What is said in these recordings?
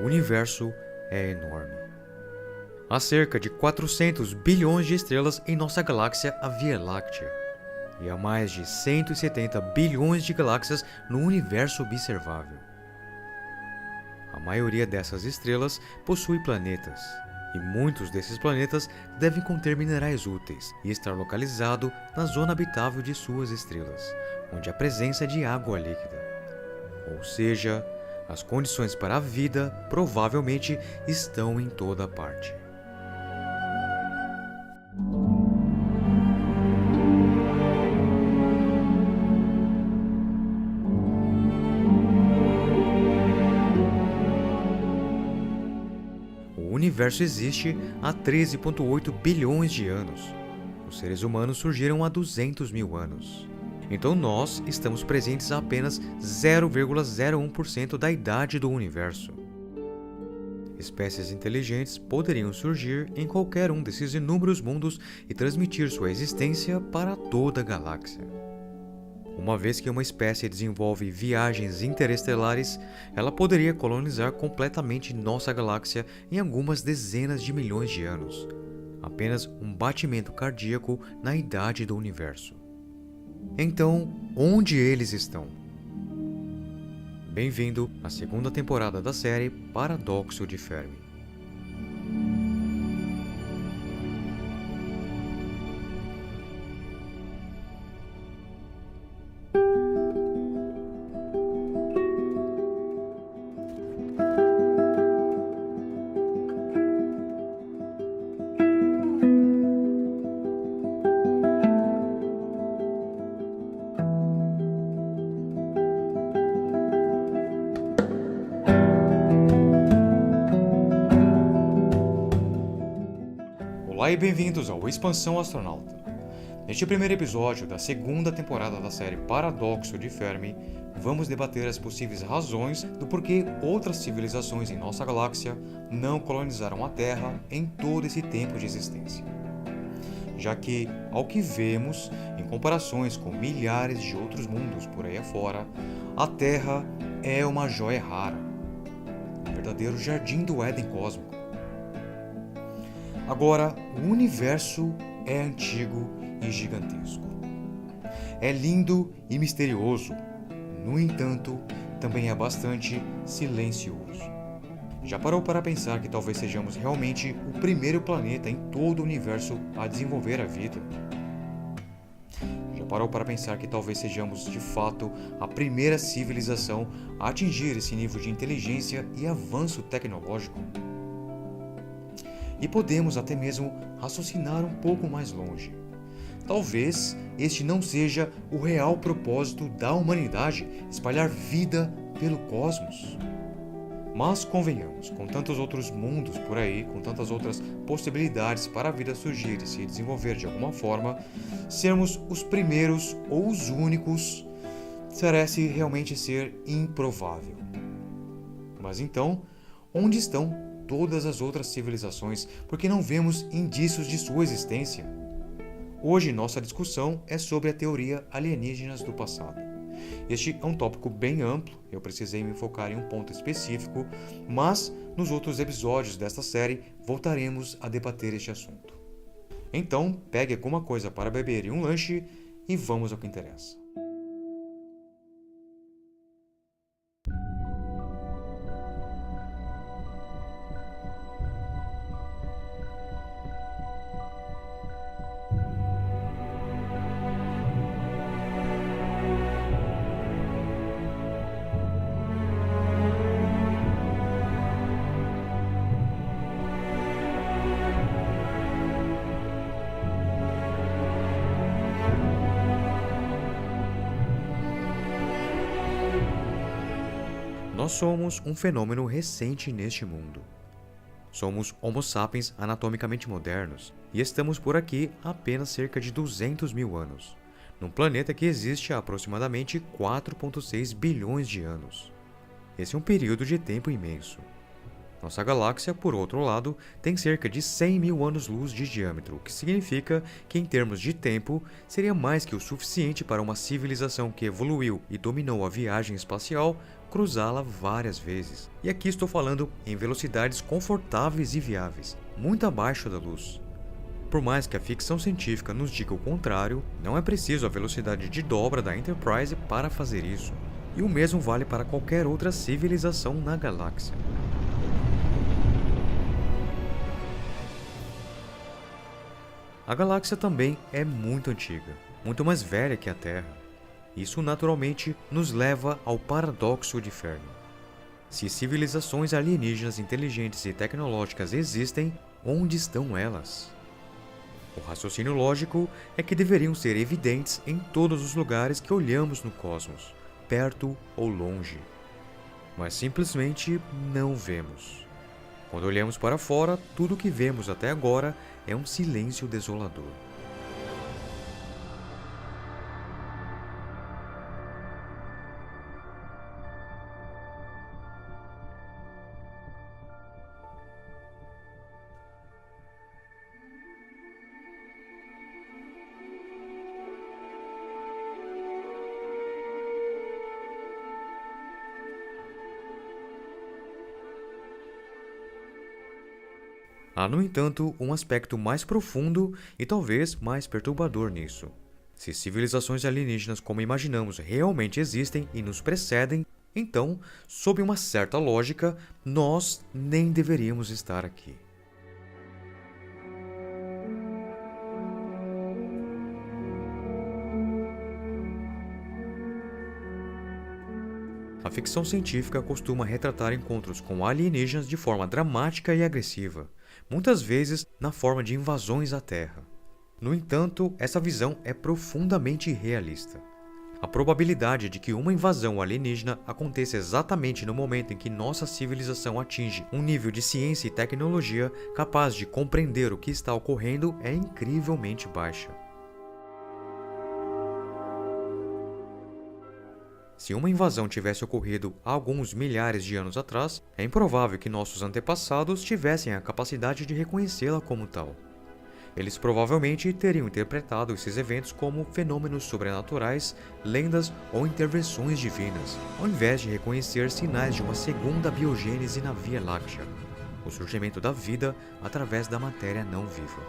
o universo é enorme. Há cerca de 400 bilhões de estrelas em nossa galáxia, a Via Láctea, e há mais de 170 bilhões de galáxias no universo observável. A maioria dessas estrelas possui planetas, e muitos desses planetas devem conter minerais úteis e estar localizado na zona habitável de suas estrelas, onde há presença de água líquida. Ou seja, as condições para a vida provavelmente estão em toda parte. O universo existe há 13,8 bilhões de anos. Os seres humanos surgiram há 200 mil anos. Então nós estamos presentes há apenas 0,01% da idade do universo. Espécies inteligentes poderiam surgir em qualquer um desses inúmeros mundos e transmitir sua existência para toda a galáxia. Uma vez que uma espécie desenvolve viagens interestelares, ela poderia colonizar completamente nossa galáxia em algumas dezenas de milhões de anos. Apenas um batimento cardíaco na idade do universo. Então, onde eles estão? Bem-vindo à segunda temporada da série Paradoxo de Fermi. Olá e bem-vindos ao Expansão Astronauta. Neste primeiro episódio da segunda temporada da série Paradoxo de Fermi, vamos debater as possíveis razões do porquê outras civilizações em nossa galáxia não colonizaram a Terra em todo esse tempo de existência. Já que, ao que vemos, em comparações com milhares de outros mundos por aí afora, a Terra é uma joia rara, um verdadeiro jardim do Éden cósmico. Agora, o universo é antigo e gigantesco. É lindo e misterioso. No entanto, também é bastante silencioso. Já parou para pensar que talvez sejamos realmente o primeiro planeta em todo o universo a desenvolver a vida? Já parou para pensar que talvez sejamos, de fato, a primeira civilização a atingir esse nível de inteligência e avanço tecnológico? E podemos até mesmo raciocinar um pouco mais longe. Talvez este não seja o real propósito da humanidade, espalhar vida pelo cosmos. Mas convenhamos, com tantos outros mundos por aí, com tantas outras possibilidades para a vida surgir e se desenvolver de alguma forma, sermos os primeiros ou os únicos parece realmente ser improvável. Mas então, onde estão todas as outras civilizações, porque não vemos indícios de sua existência? Hoje nossa discussão é sobre a teoria alienígenas do passado. Este é um tópico bem amplo, eu precisei me focar em um ponto específico, mas nos outros episódios desta série voltaremos a debater este assunto. Então, pegue alguma coisa para beber e um lanche e vamos ao que interessa. Nós somos um fenômeno recente neste mundo. Somos Homo sapiens anatomicamente modernos e estamos por aqui há apenas cerca de 200 mil anos, num planeta que existe há aproximadamente 4,6 bilhões de anos. Esse é um período de tempo imenso. Nossa galáxia, por outro lado, tem cerca de 100 mil anos-luz de diâmetro, o que significa que, em termos de tempo, seria mais que o suficiente para uma civilização que evoluiu e dominou a viagem espacial cruzá-la várias vezes. E aqui estou falando em velocidades confortáveis e viáveis, muito abaixo da luz. Por mais que a ficção científica nos diga o contrário, não é preciso a velocidade de dobra da Enterprise para fazer isso. E o mesmo vale para qualquer outra civilização na galáxia. A galáxia também é muito antiga, muito mais velha que a Terra. Isso naturalmente nos leva ao paradoxo de Fermi. Se civilizações alienígenas inteligentes e tecnológicas existem, onde estão elas? O raciocínio lógico é que deveriam ser evidentes em todos os lugares que olhamos no cosmos, perto ou longe. Mas simplesmente não vemos. Quando olhamos para fora, tudo o que vemos até agora é um silêncio desolador. Há, no entanto, um aspecto mais profundo e talvez mais perturbador nisso. Se civilizações alienígenas como imaginamos realmente existem e nos precedem, então, sob uma certa lógica, nós nem deveríamos estar aqui. A ficção científica costuma retratar encontros com alienígenas de forma dramática e agressiva, muitas vezes na forma de invasões à Terra. No entanto, essa visão é profundamente irrealista. A probabilidade de que uma invasão alienígena aconteça exatamente no momento em que nossa civilização atinge um nível de ciência e tecnologia capaz de compreender o que está ocorrendo é incrivelmente baixa. Se uma invasão tivesse ocorrido há alguns milhares de anos atrás, é improvável que nossos antepassados tivessem a capacidade de reconhecê-la como tal. Eles provavelmente teriam interpretado esses eventos como fenômenos sobrenaturais, lendas ou intervenções divinas, ao invés de reconhecer sinais de uma segunda biogênese na Via Láctea, o surgimento da vida através da matéria não viva.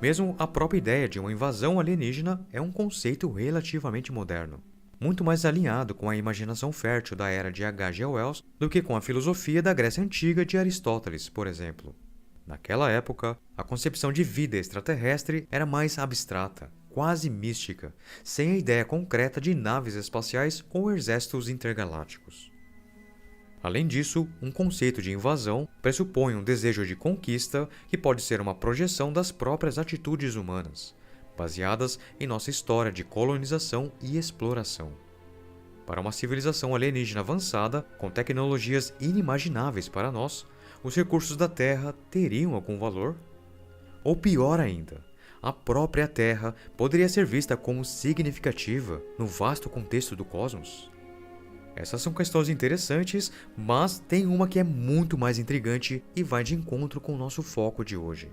Mesmo a própria ideia de uma invasão alienígena é um conceito relativamente moderno, muito mais alinhado com a imaginação fértil da era de H.G. Wells do que com a filosofia da Grécia Antiga de Aristóteles, por exemplo. Naquela época, a concepção de vida extraterrestre era mais abstrata, quase mística, sem a ideia concreta de naves espaciais ou exércitos intergalácticos. Além disso, um conceito de invasão pressupõe um desejo de conquista que pode ser uma projeção das próprias atitudes humanas, baseadas em nossa história de colonização e exploração. Para uma civilização alienígena avançada, com tecnologias inimagináveis para nós, os recursos da Terra teriam algum valor? Ou pior ainda, a própria Terra poderia ser vista como significativa no vasto contexto do cosmos? Essas são questões interessantes, mas tem uma que é muito mais intrigante e vai de encontro com o nosso foco de hoje.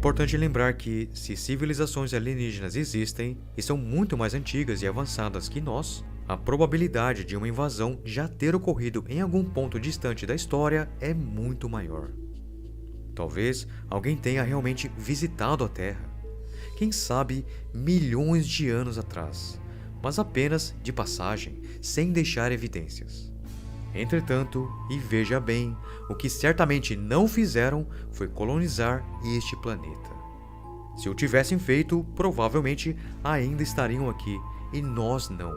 importante lembrar que, se civilizações alienígenas existem e são muito mais antigas e avançadas que nós, a probabilidade de uma invasão já ter ocorrido em algum ponto distante da história é muito maior. Talvez alguém tenha realmente visitado a Terra, quem sabe milhões de anos atrás, mas apenas de passagem, sem deixar evidências. Entretanto, e veja bem, o que certamente não fizeram foi colonizar este planeta. Se o tivessem feito, provavelmente ainda estariam aqui e nós não.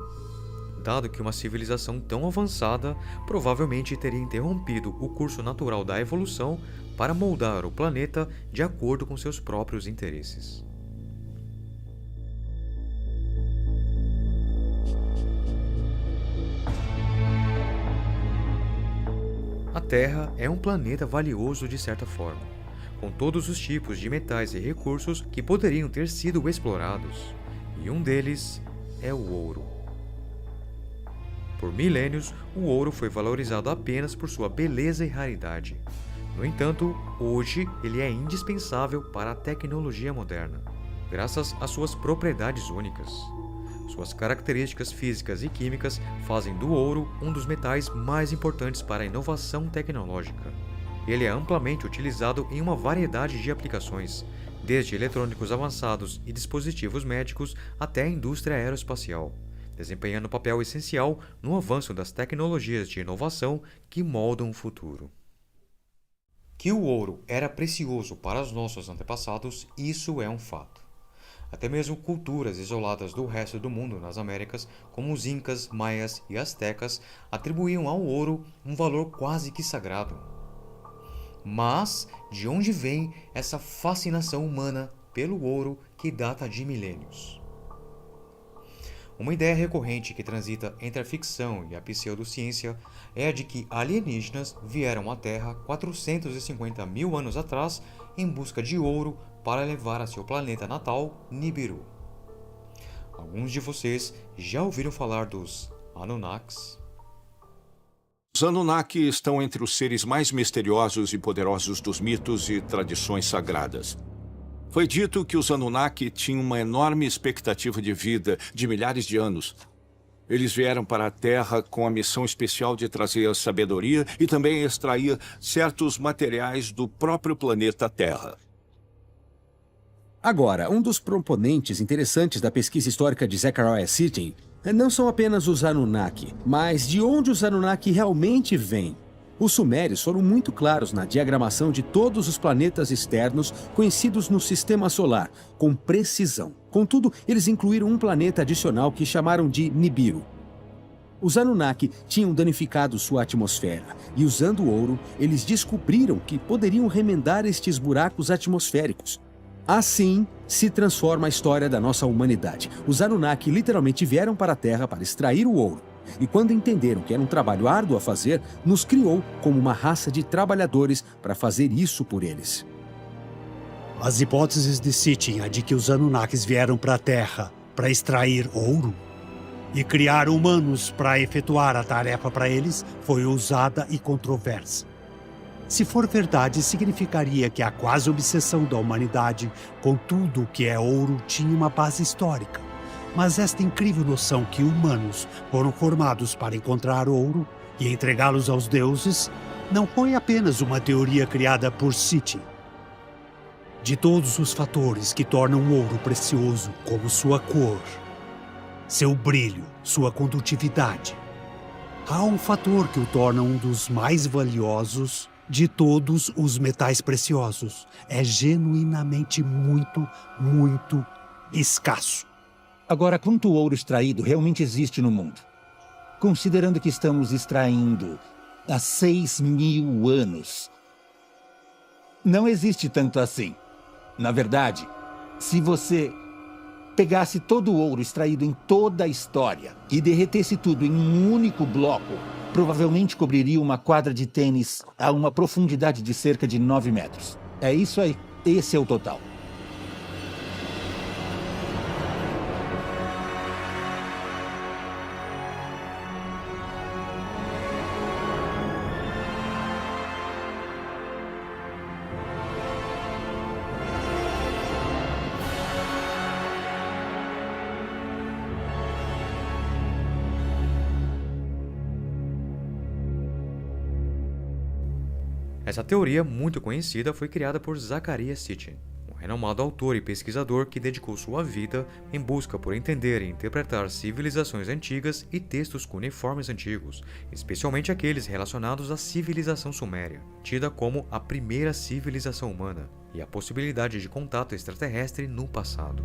Dado que uma civilização tão avançada provavelmente teria interrompido o curso natural da evolução para moldar o planeta de acordo com seus próprios interesses. A Terra é um planeta valioso de certa forma, com todos os tipos de metais e recursos que poderiam ter sido explorados, e um deles é o ouro. Por milênios, o ouro foi valorizado apenas por sua beleza e raridade. No entanto, hoje ele é indispensável para a tecnologia moderna, graças às suas propriedades únicas. Suas características físicas e químicas fazem do ouro um dos metais mais importantes para a inovação tecnológica. Ele é amplamente utilizado em uma variedade de aplicações, desde eletrônicos avançados e dispositivos médicos até a indústria aeroespacial, desempenhando um papel essencial no avanço das tecnologias de inovação que moldam o futuro. Que o ouro era precioso para os nossos antepassados, isso é um fato. Até mesmo culturas isoladas do resto do mundo nas Américas, como os Incas, Maias e Astecas, atribuíam ao ouro um valor quase que sagrado. Mas, de onde vem essa fascinação humana pelo ouro que data de milênios? Uma ideia recorrente que transita entre a ficção e a pseudociência é a de que alienígenas vieram à Terra 450 mil anos atrás em busca de ouro para levar a seu planeta natal, Nibiru. Alguns de vocês já ouviram falar dos Anunnakis? Os Anunnaki estão entre os seres mais misteriosos e poderosos dos mitos e tradições sagradas. Foi dito que os Anunnaki tinham uma enorme expectativa de vida de milhares de anos. Eles vieram para a Terra com a missão especial de trazer a sabedoria e também extrair certos materiais do próprio planeta Terra. Agora, um dos proponentes interessantes da pesquisa histórica de Zecharia Sitchin não são apenas os Anunnaki, mas de onde os Anunnaki realmente vêm. Os sumérios foram muito claros na diagramação de todos os planetas externos conhecidos no Sistema Solar, com precisão. Contudo, eles incluíram um planeta adicional que chamaram de Nibiru. Os Anunnaki tinham danificado sua atmosfera, e usando o ouro, eles descobriram que poderiam remendar estes buracos atmosféricos. Assim se transforma a história da nossa humanidade. Os Anunnaki literalmente vieram para a Terra para extrair o ouro. E quando entenderam que era um trabalho árduo a fazer, nos criou como uma raça de trabalhadores para fazer isso por eles. As hipóteses de Sitchin é de que os Anunnakis vieram para a Terra para extrair ouro e criar humanos para efetuar a tarefa para eles foi ousada e controversa. Se for verdade, significaria que a quase obsessão da humanidade com tudo o que é ouro tinha uma base histórica. Mas esta incrível noção que humanos foram formados para encontrar ouro e entregá-los aos deuses não foi apenas uma teoria criada por Sitchin. De todos os fatores que tornam o ouro precioso, como sua cor, seu brilho, sua condutividade, há um fator que o torna um dos mais valiosos de todos os metais preciosos. É genuinamente muito, muito escasso. Agora, quanto ouro extraído realmente existe no mundo? Considerando que estamos extraindo há 6.000 anos, não existe tanto assim. Na verdade, se você pegasse todo o ouro extraído em toda a história e derretesse tudo em um único bloco, provavelmente cobriria uma quadra de tênis a uma profundidade de cerca de 9 metros. É isso aí. Esse é o total. Essa teoria, muito conhecida, foi criada por Zecharia Sitchin, um renomado autor e pesquisador que dedicou sua vida em busca por entender e interpretar civilizações antigas e textos cuneiformes antigos, especialmente aqueles relacionados à civilização suméria, tida como a primeira civilização humana, e a possibilidade de contato extraterrestre no passado.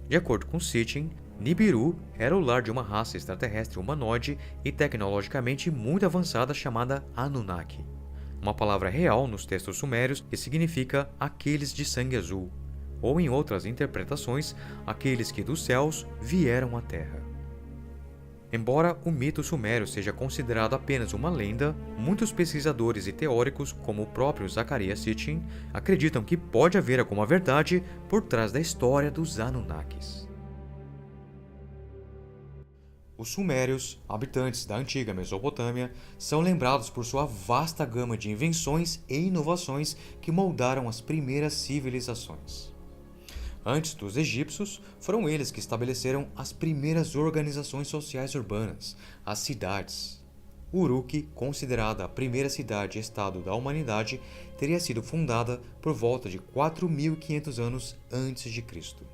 De acordo com Sitchin, Nibiru era o lar de uma raça extraterrestre humanoide e tecnologicamente muito avançada chamada Anunnaki, uma palavra real nos textos sumérios que significa aqueles de sangue azul, ou em outras interpretações, aqueles que dos céus vieram à Terra. Embora o mito sumério seja considerado apenas uma lenda, muitos pesquisadores e teóricos, como o próprio Zecharia Sitchin, acreditam que pode haver alguma verdade por trás da história dos Anunnakis. Os sumérios, habitantes da antiga Mesopotâmia, são lembrados por sua vasta gama de invenções e inovações que moldaram as primeiras civilizações. Antes dos egípcios, foram eles que estabeleceram as primeiras organizações sociais urbanas, as cidades. Uruk, considerada a primeira cidade-estado da humanidade, teria sido fundada por volta de 4.500 anos antes de Cristo.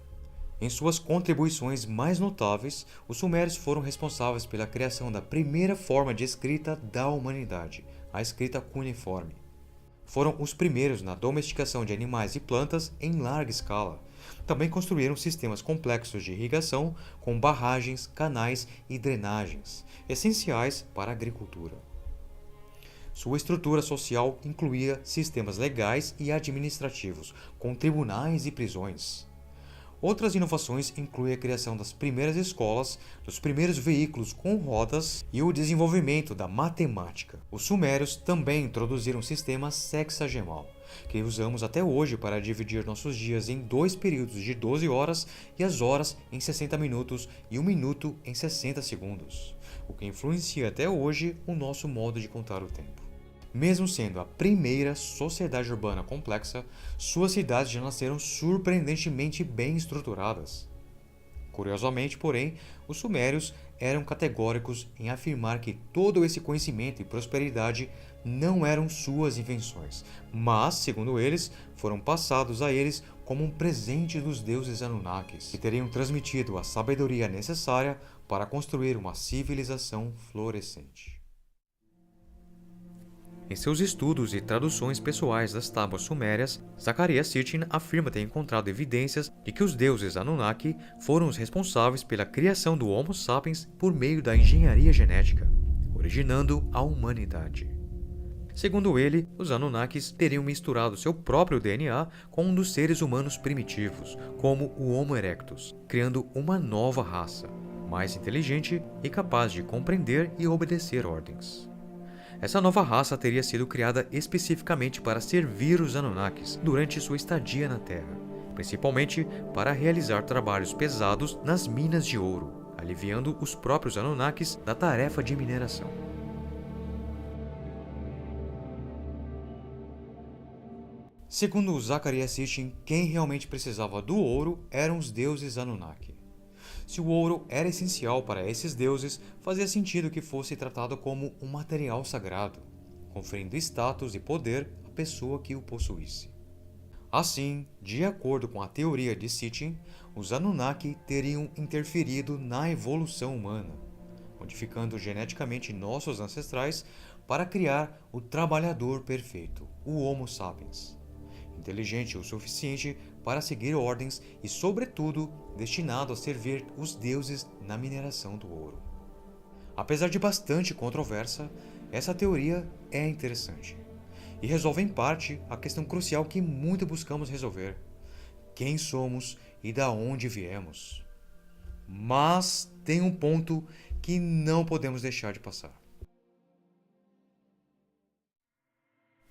Em suas contribuições mais notáveis, os sumérios foram responsáveis pela criação da primeira forma de escrita da humanidade, a escrita cuneiforme. Foram os primeiros na domesticação de animais e plantas em larga escala. Também construíram sistemas complexos de irrigação com barragens, canais e drenagens, essenciais para a agricultura. Sua estrutura social incluía sistemas legais e administrativos, com tribunais e prisões. Outras inovações incluem a criação das primeiras escolas, dos primeiros veículos com rodas e o desenvolvimento da matemática. Os sumérios também introduziram o sistema sexagemal, que usamos até hoje para dividir nossos dias em 2 períodos de 12 horas e as horas em 60 minutos e 1 minuto em 60 segundos, o que influencia até hoje o nosso modo de contar o tempo. Mesmo sendo a primeira sociedade urbana complexa, suas cidades já nasceram surpreendentemente bem estruturadas. Curiosamente, porém, os sumérios eram categóricos em afirmar que todo esse conhecimento e prosperidade não eram suas invenções, mas, segundo eles, foram passados a eles como um presente dos deuses Anunnakis, que teriam transmitido a sabedoria necessária para construir uma civilização florescente. Em seus estudos e traduções pessoais das tábuas sumérias, Zecharia Sitchin afirma ter encontrado evidências de que os deuses Anunnaki foram os responsáveis pela criação do Homo sapiens por meio da engenharia genética, originando a humanidade. Segundo ele, os Anunnakis teriam misturado seu próprio DNA com um dos seres humanos primitivos, como o Homo erectus, criando uma nova raça, mais inteligente e capaz de compreender e obedecer ordens. Essa nova raça teria sido criada especificamente para servir os Anunnakis durante sua estadia na Terra, principalmente para realizar trabalhos pesados nas minas de ouro, aliviando os próprios Anunnakis da tarefa de mineração. Segundo Zecharia Sitchin, quem realmente precisava do ouro eram os deuses Anunnaki. Se o ouro era essencial para esses deuses, fazia sentido que fosse tratado como um material sagrado, conferindo status e poder à pessoa que o possuísse. Assim, de acordo com a teoria de Sitchin, os Anunnaki teriam interferido na evolução humana, modificando geneticamente nossos ancestrais para criar o trabalhador perfeito, o Homo sapiens, inteligente o suficiente para seguir ordens e, sobretudo, destinado a servir os deuses na mineração do ouro. Apesar de bastante controvérsia, essa teoria é interessante e resolve em parte a questão crucial que muito buscamos resolver: quem somos e da onde viemos. Mas tem um ponto que não podemos deixar de passar.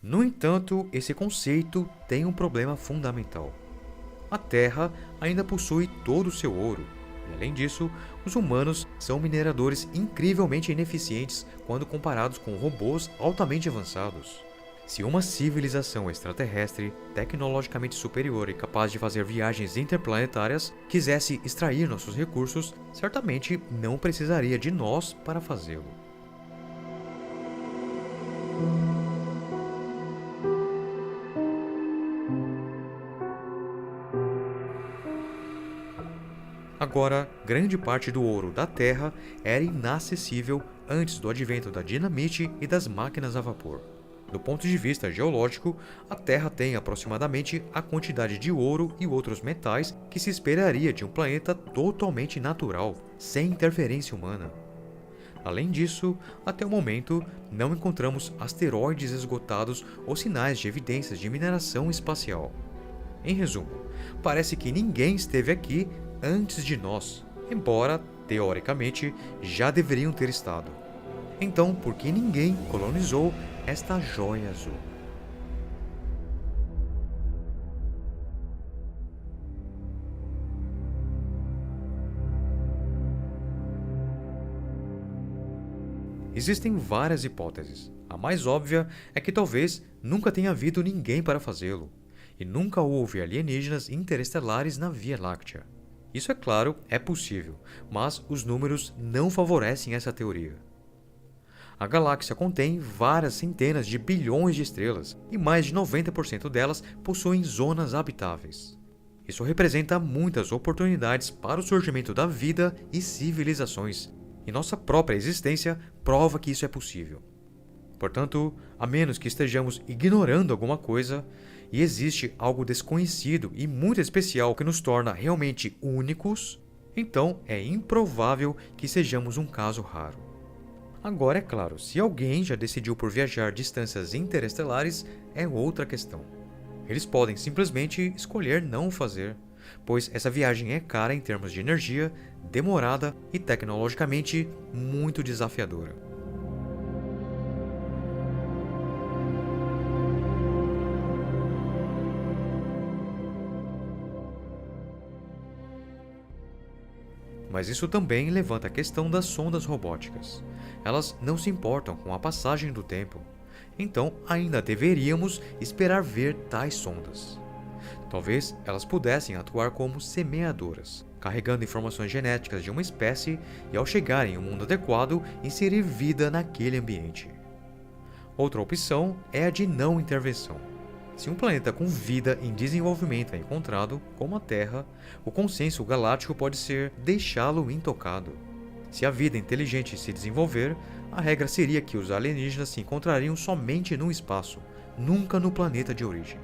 No entanto, esse conceito tem um problema fundamental. A Terra ainda possui todo o seu ouro, e além disso, os humanos são mineradores incrivelmente ineficientes quando comparados com robôs altamente avançados. Se uma civilização extraterrestre, tecnologicamente superior e capaz de fazer viagens interplanetárias, quisesse extrair nossos recursos, certamente não precisaria de nós para fazê-lo. Agora, grande parte do ouro da Terra era inacessível antes do advento da dinamite e das máquinas a vapor. Do ponto de vista geológico, a Terra tem aproximadamente a quantidade de ouro e outros metais que se esperaria de um planeta totalmente natural, sem interferência humana. Além disso, até o momento, não encontramos asteroides esgotados ou sinais de evidências de mineração espacial. Em resumo, parece que ninguém esteve aqui antes de nós, embora, teoricamente, já deveriam ter estado. Então, por que ninguém colonizou esta joia azul? Existem várias hipóteses. A mais óbvia é que talvez nunca tenha havido ninguém para fazê-lo, e nunca houve alienígenas interestelares na Via Láctea. Isso, é claro, é possível, mas os números não favorecem essa teoria. A galáxia contém várias centenas de bilhões de estrelas, e mais de 90% delas possuem zonas habitáveis. Isso representa muitas oportunidades para o surgimento da vida e civilizações, e nossa própria existência prova que isso é possível. Portanto, a menos que estejamos ignorando alguma coisa, e existe algo desconhecido e muito especial que nos torna realmente únicos, então é improvável que sejamos um caso raro. Agora, é claro, se alguém já decidiu por viajar distâncias interestelares, é outra questão. Eles podem simplesmente escolher não o fazer, pois essa viagem é cara em termos de energia, demorada e tecnologicamente muito desafiadora. Mas isso também levanta a questão das sondas robóticas. Elas não se importam com a passagem do tempo, então ainda deveríamos esperar ver tais sondas. Talvez elas pudessem atuar como semeadoras, carregando informações genéticas de uma espécie e, ao chegarem em um mundo adequado, inserir vida naquele ambiente. Outra opção é a de não intervenção. Se um planeta com vida em desenvolvimento é encontrado, como a Terra, o consenso galáctico pode ser deixá-lo intocado. Se a vida inteligente se desenvolver, a regra seria que os alienígenas se encontrariam somente no espaço, nunca no planeta de origem.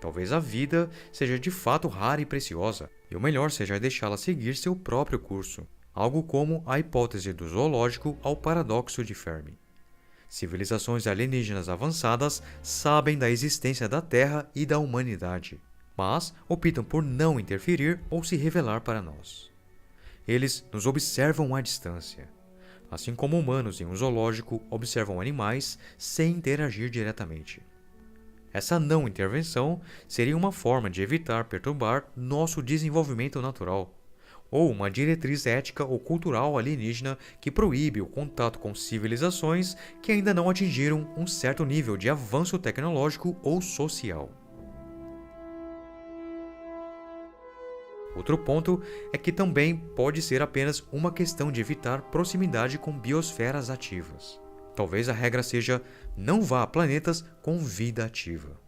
Talvez a vida seja de fato rara e preciosa, e o melhor seja deixá-la seguir seu próprio curso, algo como a hipótese do zoológico ao paradoxo de Fermi. Civilizações alienígenas avançadas sabem da existência da Terra e da humanidade, mas optam por não interferir ou se revelar para nós. Eles nos observam à distância, assim como humanos em um zoológico observam animais sem interagir diretamente. Essa não intervenção seria uma forma de evitar perturbar nosso desenvolvimento natural, ou uma diretriz ética ou cultural alienígena que proíbe o contato com civilizações que ainda não atingiram um certo nível de avanço tecnológico ou social. Outro ponto é que também pode ser apenas uma questão de evitar proximidade com biosferas ativas. Talvez a regra seja: não vá a planetas com vida ativa.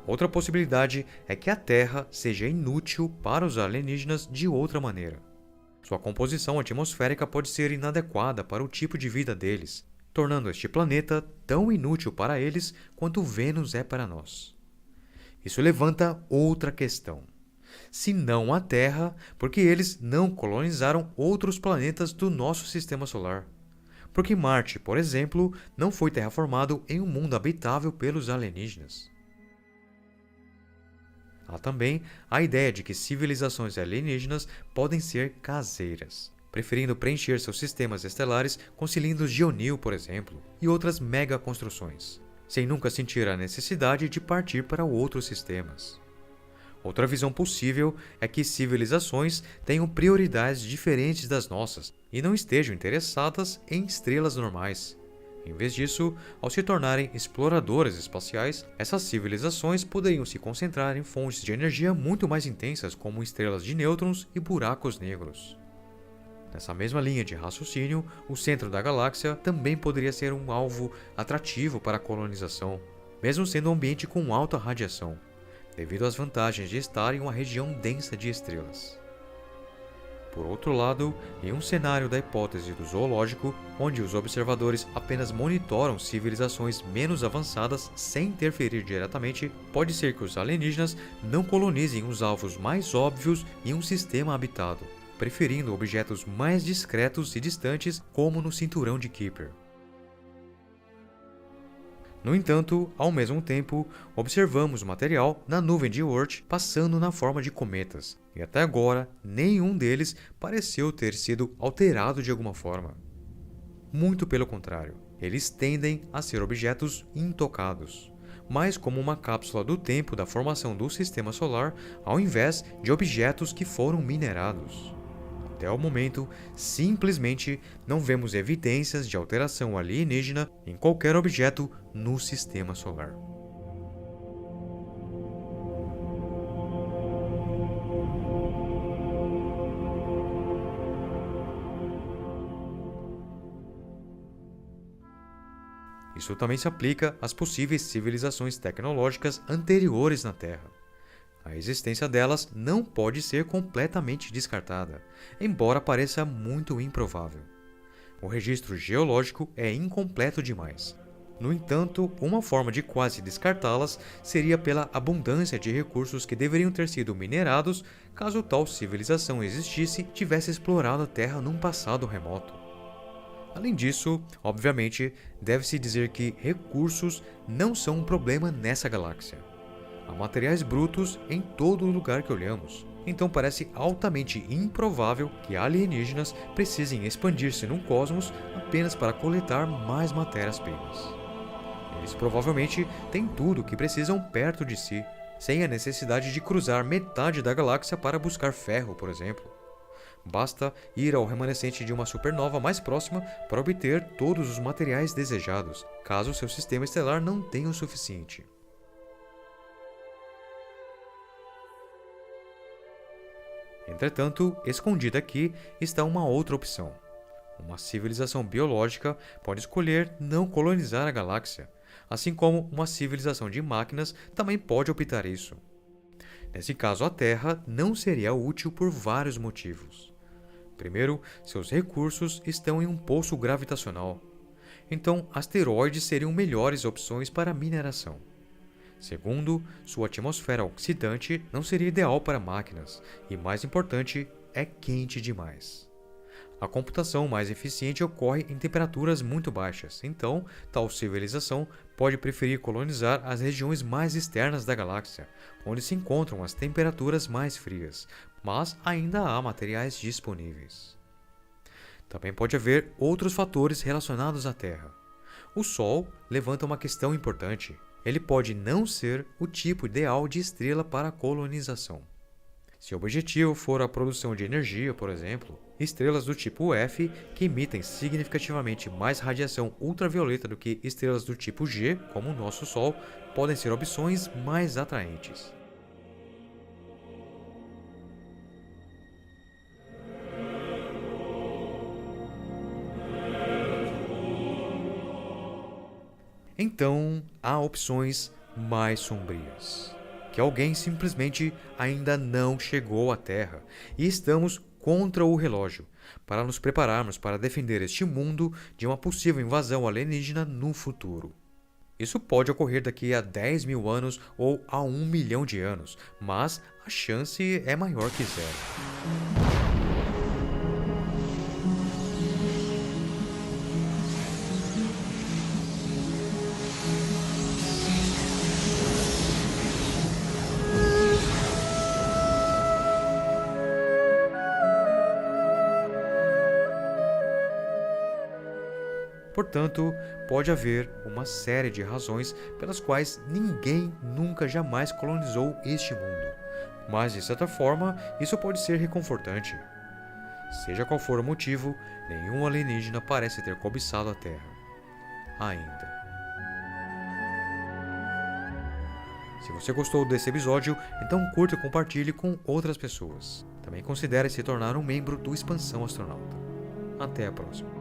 Outra possibilidade é que a Terra seja inútil para os alienígenas de outra maneira. Sua composição atmosférica pode ser inadequada para o tipo de vida deles, tornando este planeta tão inútil para eles quanto Vênus é para nós. Isso levanta outra questão. Se não a Terra, por que eles não colonizaram outros planetas do nosso sistema solar? Porque Marte, por exemplo, não foi terraformado em um mundo habitável pelos alienígenas. Há também a ideia de que civilizações alienígenas podem ser caseiras, preferindo preencher seus sistemas estelares com cilindros de O'Neill, por exemplo, e outras megaconstruções, sem nunca sentir a necessidade de partir para outros sistemas. Outra visão possível é que civilizações tenham prioridades diferentes das nossas e não estejam interessadas em estrelas normais. Em vez disso, ao se tornarem exploradoras espaciais, essas civilizações poderiam se concentrar em fontes de energia muito mais intensas como estrelas de nêutrons e buracos negros. Nessa mesma linha de raciocínio, o centro da galáxia também poderia ser um alvo atrativo para a colonização, mesmo sendo um ambiente com alta radiação, devido às vantagens de estar em uma região densa de estrelas. Por outro lado, em um cenário da hipótese do zoológico, onde os observadores apenas monitoram civilizações menos avançadas sem interferir diretamente, pode ser que os alienígenas não colonizem os alvos mais óbvios em um sistema habitado, preferindo objetos mais discretos e distantes, como no cinturão de Kuiper. No entanto, ao mesmo tempo, observamos o material na nuvem de Oort passando na forma de cometas, e até agora nenhum deles pareceu ter sido alterado de alguma forma. Muito pelo contrário, eles tendem a ser objetos intocados, mais como uma cápsula do tempo da formação do sistema solar, ao invés de objetos que foram minerados. Até o momento, simplesmente não vemos evidências de alteração alienígena em qualquer objeto no sistema solar. Isso também se aplica às possíveis civilizações tecnológicas anteriores na Terra. A existência delas não pode ser completamente descartada, embora pareça muito improvável. O registro geológico é incompleto demais. No entanto, uma forma de quase descartá-las seria pela abundância de recursos que deveriam ter sido minerados caso tal civilização existisse e tivesse explorado a Terra num passado remoto. Além disso, obviamente, deve-se dizer que recursos não são um problema nessa galáxia. Há materiais brutos em todo lugar que olhamos, então parece altamente improvável que alienígenas precisem expandir-se no cosmos apenas para coletar mais matérias-primas. Eles provavelmente têm tudo o que precisam perto de si, sem a necessidade de cruzar metade da galáxia para buscar ferro, por exemplo. Basta ir ao remanescente de uma supernova mais próxima para obter todos os materiais desejados, caso seu sistema estelar não tenha o suficiente. Entretanto, escondida aqui está uma outra opção. Uma civilização biológica pode escolher não colonizar a galáxia, assim como uma civilização de máquinas também pode optar isso. Nesse caso, a Terra não seria útil por vários motivos. Primeiro, seus recursos estão em um poço gravitacional. Então, asteroides seriam melhores opções para mineração. Segundo, sua atmosfera oxidante não seria ideal para máquinas, e mais importante, é quente demais. A computação mais eficiente ocorre em temperaturas muito baixas, então tal civilização pode preferir colonizar as regiões mais externas da galáxia, onde se encontram as temperaturas mais frias, mas ainda há materiais disponíveis. Também pode haver outros fatores relacionados à Terra. O Sol levanta uma questão importante. Ele pode não ser o tipo ideal de estrela para a colonização. Se o objetivo for a produção de energia, por exemplo, estrelas do tipo F, que emitem significativamente mais radiação ultravioleta do que estrelas do tipo G, como o nosso Sol, podem ser opções mais atraentes. Então, há opções mais sombrias. Que alguém simplesmente ainda não chegou à Terra e estamos contra o relógio, para nos prepararmos para defender este mundo de uma possível invasão alienígena no futuro. Isso pode ocorrer daqui a 10 mil anos ou a 1 milhão de anos, mas a chance é maior que zero. Portanto, pode haver uma série de razões pelas quais ninguém nunca jamais colonizou este mundo. Mas, de certa forma, isso pode ser reconfortante. Seja qual for o motivo, nenhum alienígena parece ter cobiçado a Terra. Ainda. Se você gostou desse episódio, então curta e compartilhe com outras pessoas. Também considere se tornar um membro do Expansão Astronauta. Até a próxima.